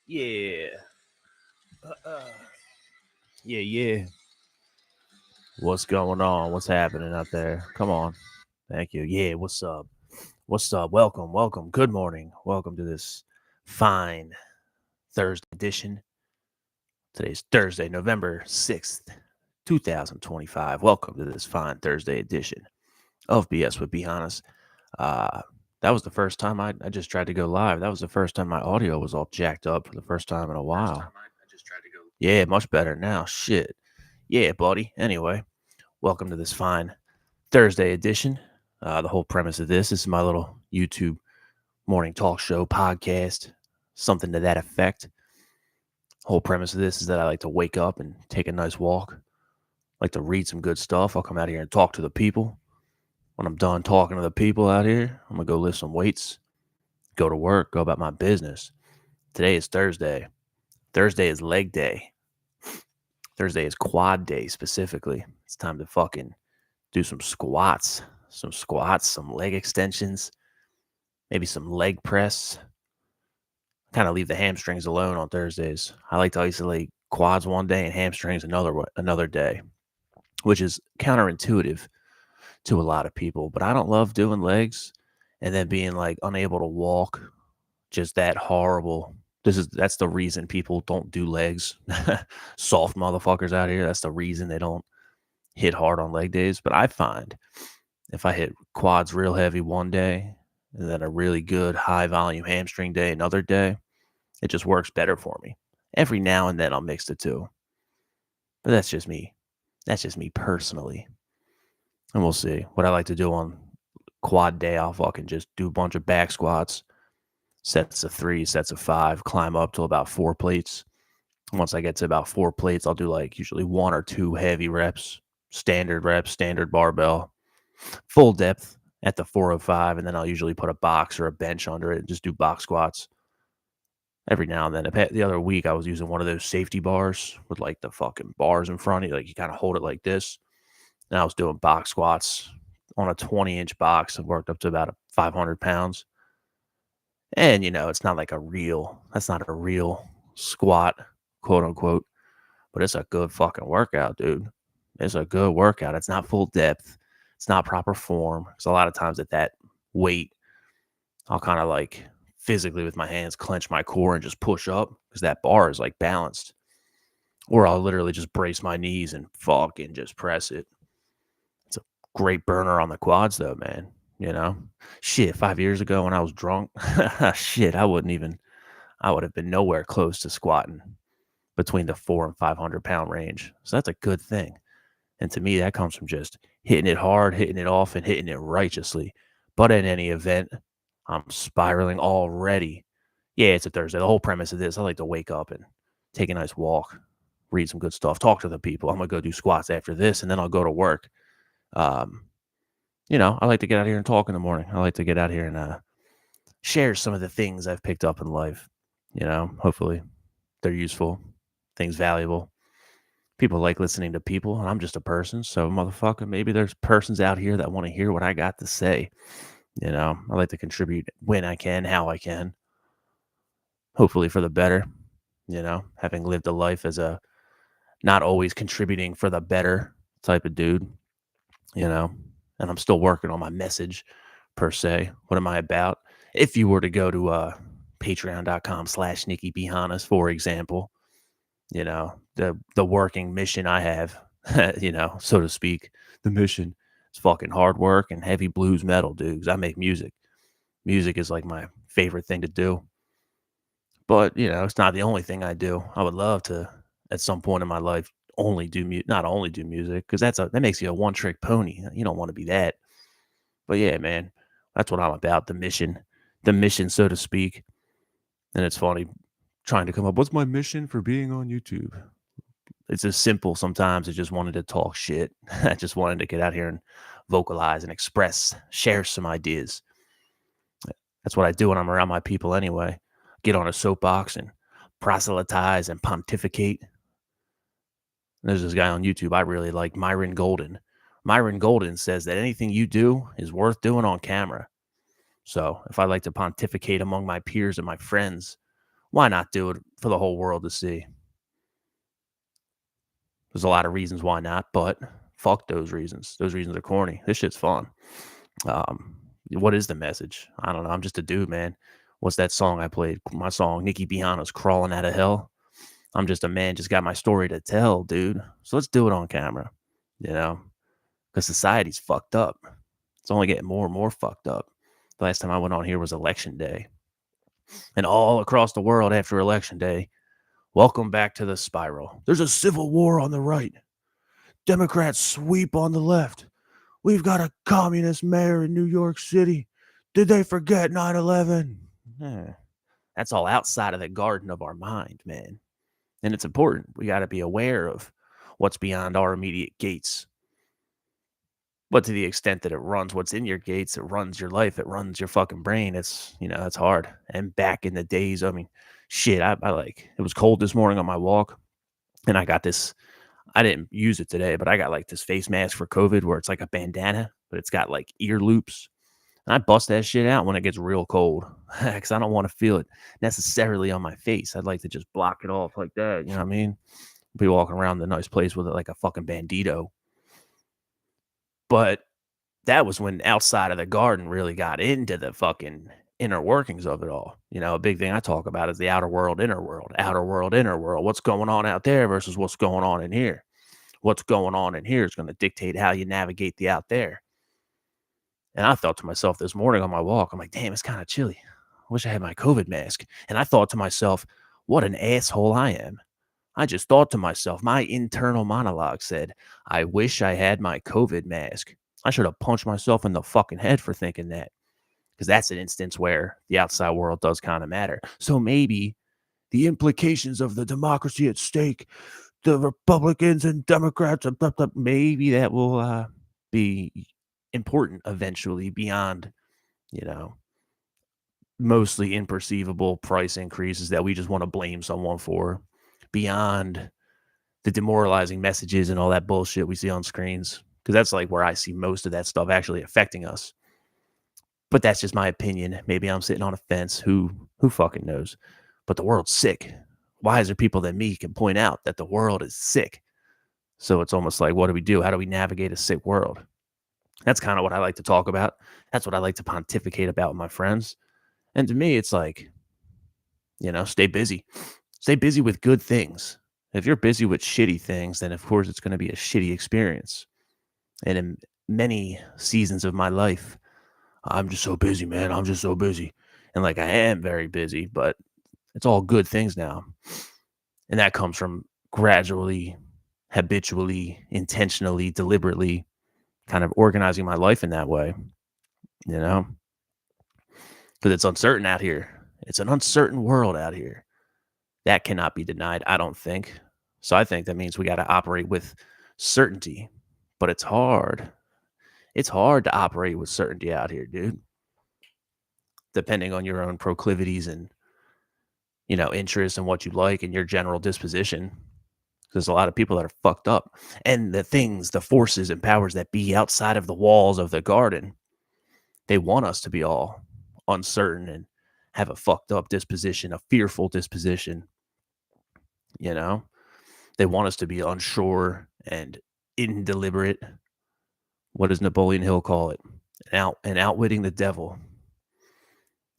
Yeah. Yeah. What's going on? What's happening out there? Come on. Thank you. Yeah, what's up? What's up? Welcome. Good morning. Welcome to this fine Thursday edition. Today's Thursday, November 6th, 2025. Welcome to this fine Thursday edition of BS with Hannas. That was the first time I just tried to go live. That was the first time my audio was all jacked up for the first time in a while. Yeah, much better now. Shit. Yeah, buddy. Anyway, welcome to this fine Thursday edition. The whole premise of this is my little YouTube morning talk show podcast, something to that effect. Whole premise of this is that I like to wake up and take a nice walk. Like to read some good stuff. I'll come out here and talk to the people. When I'm done talking to the people out here, I'm gonna go lift some weights, go to work, go about my business. Today is Thursday. Thursday is leg day. Thursday is quad day specifically. It's time to fucking do some squats, some leg extensions, maybe some leg press. Kind of leave the hamstrings alone on Thursdays. I like to isolate quads one day and hamstrings another day, which is counterintuitive to a lot of people. But I don't love doing legs and then being like unable to walk. Just that horrible. That's the reason people don't do legs. Soft motherfuckers out here. That's the reason they don't hit hard on leg days. But I find if I hit quads real heavy one day and then a really good high volume hamstring day another day, it just works better for me. Every now and then I'll mix the two. But that's just me. That's just me personally. And we'll see. What I like to do on quad day, I'll fucking just do a bunch of back squats, sets of 3, sets of 5, climb up to about 4 plates. Once I get to about 4 plates, I'll do like usually 1 or 2 heavy reps, standard barbell, full depth at the 405, and then I'll usually put a box or a bench under it and just do box squats. Every now and then. The other week, I was using one of those safety bars with like the fucking bars in front of you. Like you kind of hold it like this. And I was doing box squats on a 20-inch box. I worked up to about 500 pounds. And, it's not like that's not a real squat, quote unquote. But it's a good fucking workout, dude. It's a good workout. It's not full depth. It's not proper form. Because a lot of times at that weight, I'll kind of like physically with my hands clench my core and just push up because that bar is like balanced. Or I'll literally just brace my knees and fucking just press it. It's a great burner on the quads though, man. Shit, 5 years ago when I was drunk, shit, I would have been nowhere close to squatting between the 400 and 500 pound range. So that's a good thing. And to me, that comes from just hitting it hard, hitting it off, and hitting it righteously. But in any event, I'm spiraling already. Yeah, it's a Thursday. The whole premise of this, I like to wake up and take a nice walk, read some good stuff, talk to the people. I'm going to go do squats after this, and then I'll go to work. I like to get out here and talk in the morning. I like to get out here and share some of the things I've picked up in life. Hopefully they're useful, things valuable. People like listening to people, and I'm just a person. So, motherfucker, maybe there's persons out here that want to hear what I got to say. I like to contribute when I can, how I can. Hopefully for the better, having lived a life as a not always contributing for the better type of dude, and I'm still working on my message per se. What am I about? If you were to go to patreon.com/NickyBehannas, for example, the working mission I have, so to speak, the mission is fucking hard work and heavy blues metal, dude, because I make music. Music is like my favorite thing to do. But, it's not the only thing I do. I would love to, at some point in my life, not only do music, because that makes you a one-trick pony. You don't want to be that. But yeah, man, that's what I'm about, the mission, so to speak. And it's funny trying to come up, what's my mission for being on YouTube? It's as simple sometimes as just wanted to talk shit. I just wanted to get out here and vocalize and express, share some ideas. That's what I do when I'm around my people anyway. Get on a soapbox and proselytize and pontificate. There's this guy on YouTube I really like, Myron Golden, Myron Golden says that anything you do is worth doing on camera. So if I like to pontificate among my peers and my friends, why not do it for the whole world to see? There's a lot of reasons why not, but fuck those reasons. Those reasons are corny. This shit's fun. What is the message? I don't know. I'm just a dude, man. What's that song I played? My song, Nikki Biana's Crawling Out of Hell. I'm just a man, just got my story to tell, dude. So let's do it on camera, because society's fucked up. It's only getting more and more fucked up. The last time I went on here was election day. And all across the world after election day, welcome back to the spiral. There's a civil war on the right. Democrats sweep on the left. We've got a communist mayor in New York City. Did they forget 9/11? That's all outside of the garden of our mind, man. And it's important. We got to be aware of what's beyond our immediate gates. But to the extent that it runs what's in your gates, it runs your life, it runs your fucking brain. It's, that's hard. And back in the days, I mean, shit, I like, it was cold this morning on my walk, and I got this, I didn't use it today, but I got like this face mask for COVID where it's like a bandana, but it's got like ear loops. And I bust that shit out when it gets real cold because I don't want to feel it necessarily on my face. I'd like to just block it off like that. You know what I mean? Be walking around the nice place with it like a fucking bandito. But that was when outside of the garden really got into the fucking inner workings of it all. A big thing I talk about is the outer world, inner world, outer world, inner world. What's going on out there versus what's going on in here. What's going on in here is going to dictate how you navigate the out there. And I thought to myself this morning on my walk, I'm like, damn, it's kind of chilly. I wish I had my COVID mask. And I thought to myself, what an asshole I am. I just thought to myself, my internal monologue said, I wish I had my COVID mask. I should have punched myself in the fucking head for thinking that, because that's an instance where the outside world does kind of matter. So maybe the implications of the democracy at stake, the Republicans and Democrats, maybe that will be important eventually beyond, mostly imperceivable price increases that we just want to blame someone for, beyond the demoralizing messages and all that bullshit we see on screens. Because that's like where I see most of that stuff actually affecting us. But that's just my opinion. Maybe I'm sitting on a fence. Who fucking knows? But the world's sick. Wiser people than me can point out that the world is sick. So it's almost like, what do we do? How do we navigate a sick world? That's kind of what I like to talk about. That's what I like to pontificate about with my friends. And to me, it's like, stay busy. Stay busy with good things. If you're busy with shitty things, then of course it's going to be a shitty experience. And in many seasons of my life, I'm just so busy, man. I'm just so busy. And like, I am very busy, but it's all good things now. And that comes from gradually, habitually, intentionally, deliberately kind of organizing my life in that way, because it's uncertain out here. It's an uncertain world out here. That cannot be denied, I don't think. So I think that means we got to operate with certainty, but it's hard. It's hard to operate with certainty out here, dude. Depending on your own proclivities and, interests and what you like and your general disposition. There's a lot of people that are fucked up. And the forces and powers that be outside of the walls of the garden, they want us to be all uncertain and have a fucked up disposition, a fearful disposition. They want us to be unsure and indeliberate. What does Napoleon Hill call it? Outwitting the devil.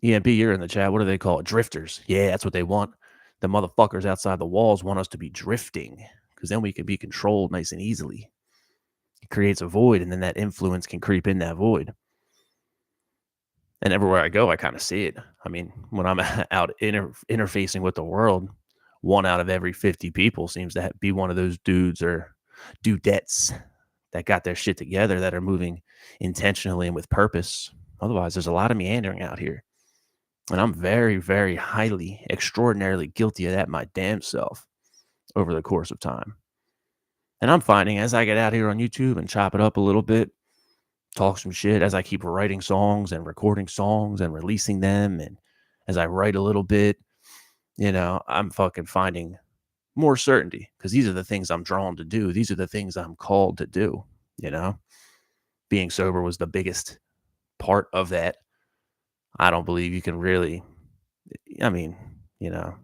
EMP, you're in the chat. What do they call it? Drifters. Yeah, that's what they want. The motherfuckers outside the walls want us to be drifting, because then we can be controlled nice and easily. It creates a void, and then that influence can creep in that void. And everywhere I go, I kind of see it. I mean, when I'm out interfacing with the world, 1 out of every 50 people seems to be one of those dudes or dudettes that got their shit together, that are moving intentionally and with purpose. Otherwise, there's a lot of meandering out here. And I'm very, very highly, extraordinarily guilty of that my damn self over the course of time. And I'm finding as I get out here on YouTube and chop it up a little bit, talk some shit, as I keep writing songs and recording songs and releasing them, and as I write a little bit, I'm fucking finding more certainty, because these are the things I'm drawn to do. These are the things I'm called to do, being sober was the biggest part of that. I don't believe you can really, I mean, you know,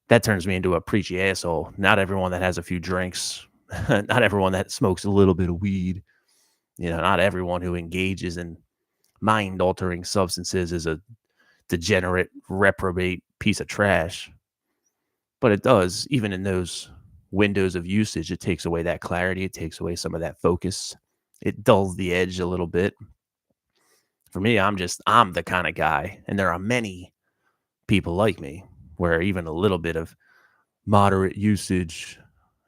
that turns me into a preachy asshole. Not everyone that has a few drinks, not everyone that smokes a little bit of weed, not everyone who engages in mind altering substances is a degenerate, reprobate piece of trash. But it does, even in those windows of usage, it takes away that clarity. It takes away some of that focus. It dulls the edge a little bit. For me, I'm the kind of guy, and there are many people like me, where even a little bit of moderate usage,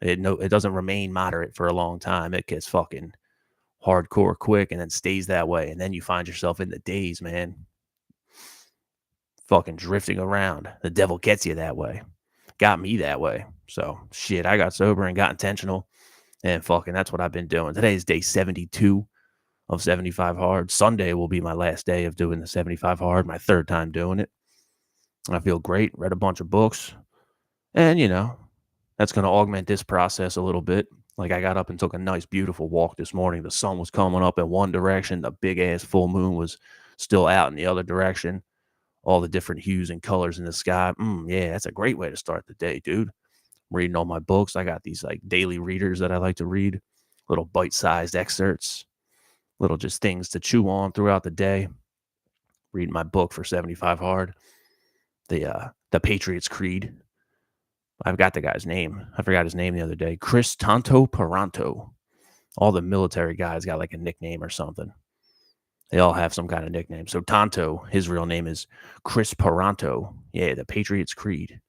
it doesn't remain moderate for a long time. It gets fucking hardcore quick and then stays that way. And then you find yourself in the daze, man, fucking drifting around. The devil gets you that way. Got me that way. So shit, I got sober and got intentional, and fucking that's what I've been doing. Today is day 72 of 75 hard. Sunday will be my last day of doing the 75 hard, my third time doing it. I feel great. Read a bunch of books, and that's going to augment this process a little bit. Like, I got up and took a nice, beautiful walk this morning. The sun was coming up in one direction. The big ass full moon was still out in the other direction. All the different hues and colors in the sky. Yeah, that's a great way to start the day, dude. Reading all my books. I got these like daily readers that I like to read, little bite-sized excerpts, little just things to chew on throughout the day. Reading my book for 75 hard, the Patriots Creed. I've got the guy's name. I forgot his name the other day. Chris Tanto Paranto. All the military guys got like a nickname or something. They all have some kind of nickname. So Tonto, his real name is Chris Paranto. Yeah, the Patriots Creed.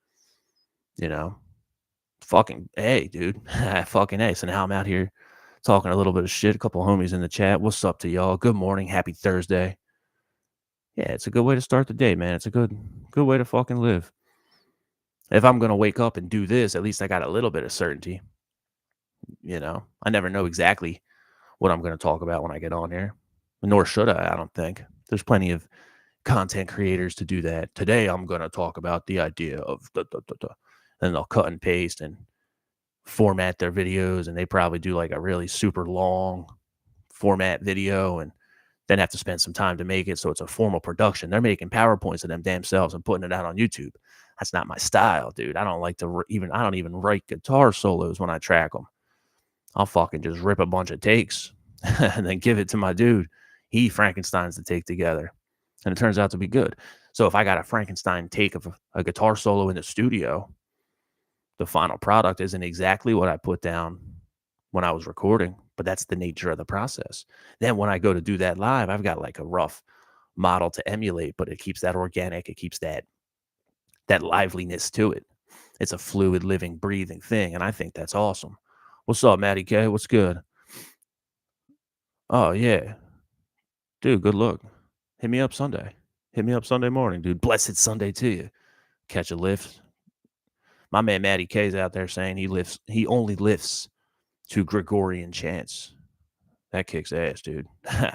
Fucking A, dude. Fucking A. So now I'm out here talking a little bit of shit. A couple homies in the chat. What's up to y'all? Good morning. Happy Thursday. Yeah, it's a good way to start the day, man. It's a good way to fucking live. If I'm going to wake up and do this, at least I got a little bit of certainty. I never know exactly what I'm going to talk about when I get on here. Nor should I don't think. There's plenty of content creators to do that. Today, I'm going to talk about the idea of and they'll cut and paste and format their videos, and they probably do like a really super long format video and then have to spend some time to make it so it's a formal production. They're making PowerPoints of them damn selves and putting it out on YouTube. That's not my style, dude. I don't like to I don't even write guitar solos when I track them. I'll fucking just rip a bunch of takes and then give it to my dude. He Frankensteins the take together, and it turns out to be good. So if I got a Frankenstein take of a guitar solo in the studio, the final product isn't exactly what I put down when I was recording, but that's the nature of the process. Then when I go to do that live, I've got like a rough model to emulate, but it keeps that organic. It keeps that liveliness to it. It's a fluid, living, breathing thing, and I think that's awesome. What's up, Matty K? What's good? Oh, yeah. Dude, good luck. Hit me up Sunday. Hit me up Sunday morning, dude. Blessed Sunday to you. Catch a lift. My man Matty K's out there saying he only lifts to Gregorian chants. That kicks ass, dude.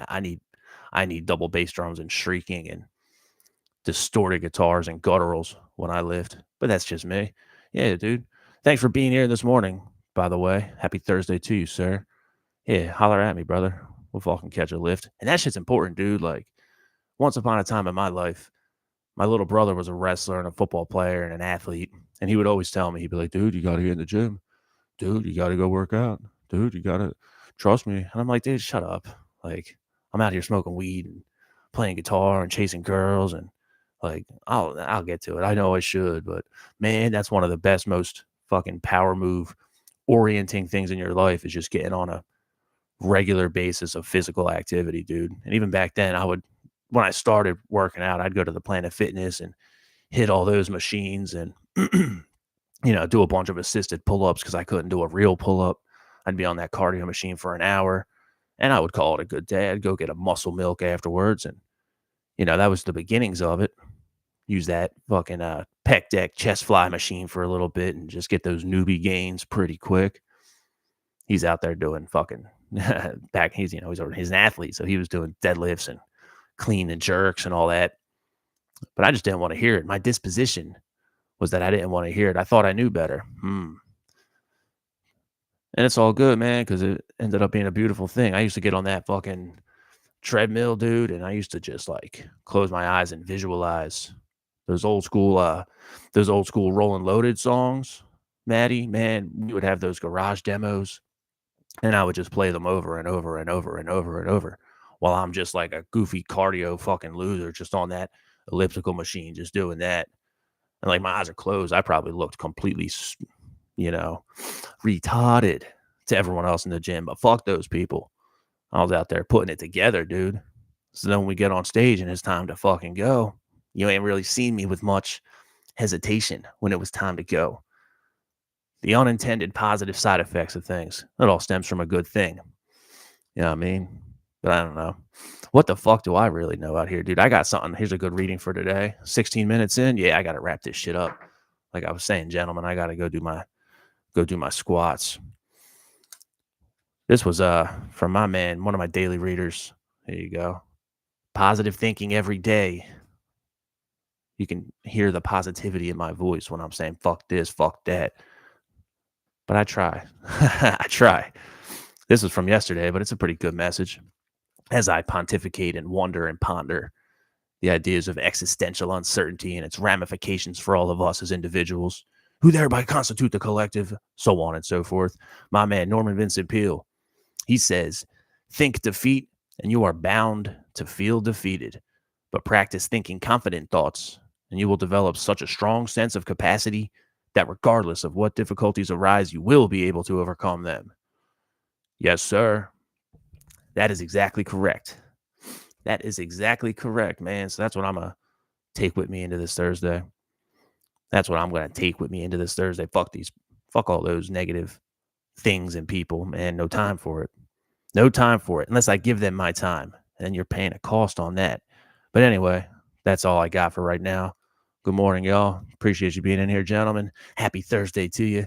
I need double bass drums and shrieking and distorted guitars and gutturals when I lift. But that's just me. Yeah, dude. Thanks for being here this morning, by the way. Happy Thursday to you, sir. Yeah, holler at me, brother. We'll fucking catch a lift. And that shit's important, dude. Like, once upon a time in my life, my little brother was a wrestler and a football player and an athlete. And he would always tell me, he'd be like, dude, you got to get in the gym. Dude, you got to go work out. Dude, you got to trust me. And I'm like, dude, shut up. Like, I'm out here smoking weed and playing guitar and chasing girls. And like, I'll get to it. I know I should. But man, that's one of the best, most fucking power move orienting things in your life is just getting on a regular basis of physical activity, dude. And even back then, when I started working out, I'd go to the Planet Fitness and hit all those machines and, do a bunch of assisted pull-ups because I couldn't do a real pull-up. I'd be on that cardio machine for an hour and I would call it a good day. I'd go get a muscle milk afterwards. And, that was the beginnings of it. Use that fucking pec deck chest fly machine for a little bit and just get those newbie gains pretty quick. He's out there doing fucking he's an athlete. So he was doing deadlifts and clean and jerks and all that. But I just didn't want to hear it. My disposition was that I didn't want to hear it. I thought I knew better. And it's all good, man, because it ended up being a beautiful thing. I used to get on that fucking treadmill, dude, and I used to just like close my eyes and visualize those those old school Rolling Loaded songs. Maddie, man, we would have those garage demos, and I would just play them over and over and over and over and over while I'm just like a goofy cardio fucking loser, just on that elliptical machine, just doing that. And like my eyes are closed. I probably looked completely, you know, retarded to everyone else in the gym, but fuck those people. I was out there putting it together, dude. So then when we get on stage and it's time to fucking go, you ain't really seen me with much hesitation when it was time to go. The unintended positive side effects of things. It all stems from a good thing. You know what I mean? But I don't know. What the fuck do I really know out here, dude? I got something. Here's a good reading for today. 16 minutes in. Yeah, I gotta wrap this shit up. Like I was saying, gentlemen, I gotta go do my squats. This was from my man, one of my daily readers. There you go. Positive thinking every day. You can hear the positivity in my voice when I'm saying fuck this, fuck that. But I try. I try. This was from yesterday, but it's a pretty good message. As I pontificate and wonder and ponder the ideas of existential uncertainty and its ramifications for all of us as individuals, who thereby constitute the collective, so on and so forth. My man, Norman Vincent Peale, he says, think defeat and you are bound to feel defeated, but practice thinking confident thoughts and you will develop such a strong sense of capacity that regardless of what difficulties arise, you will be able to overcome them. Yes, sir. That is exactly correct. That is exactly correct, man. So that's what I'm going to take with me into this Thursday. That's what I'm going to take with me into this Thursday. Fuck all those negative things and people, man. No time for it. No time for it unless I give them my time. And then you're paying a cost on that. But anyway, that's all I got for right now. Good morning, y'all. Appreciate you being in here, gentlemen. Happy Thursday to you.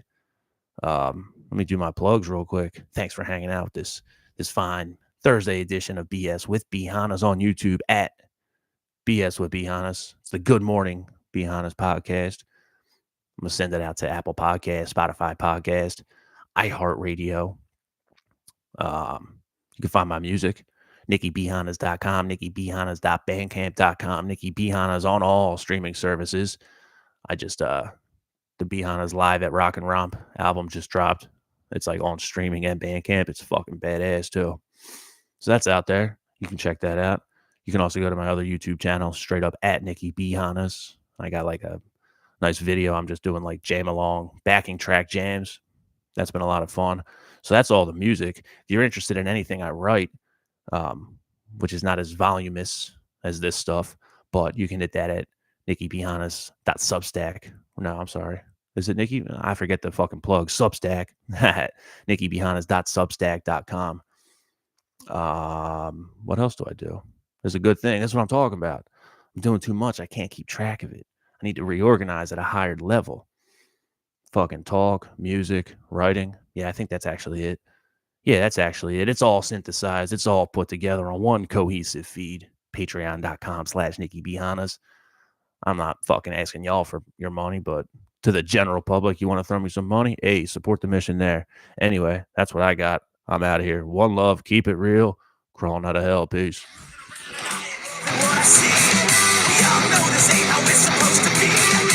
Let me do my plugs real quick. Thanks for hanging out with this fine Thursday edition of BS with B. Hannas on YouTube at BS with B. Hannas. It's the Good Morning B. Hannas podcast. I'm going to send it out to Apple Podcast, Spotify Podcast, iHeartRadio. You can find my music, NikkiBHannas.com, NikkiBHannas.bandcamp.com, Nikki B. Hannas on all streaming services. I just, the B. Hannas Live at Rock and Romp album just dropped. It's like on streaming and Bandcamp. It's fucking badass too. So that's out there. You can check that out. You can also go to my other YouTube channel, straight up at Nikki B. Hannas. I got like a nice video. I'm just doing like jam along backing track jams. That's been a lot of fun. So that's all the music. If you're interested in anything I write, which is not as voluminous as this stuff, but you can hit that at nikkibhannas.substack. No, I'm sorry. Is it Nikki? I forget the fucking plug. Substack. nikkibhannas.substack.com. What else do I do? There's a good thing. That's what I'm talking about. I'm doing too much. I can't keep track of it. I need to reorganize at a higher level. Fucking talk, music, writing. Yeah, I think that's actually it. Yeah, that's actually it. It's all synthesized. It's all put together on one cohesive feed. Patreon.com/NikkiBHannas. I'm not fucking asking y'all for your money, but to the general public, you want to throw me some money? Hey, support the mission there. Anyway, that's what I got. I'm out of here. One love. Keep it real. Crawling out of hell. Peace. Y'all know this ain't how it's supposed to be.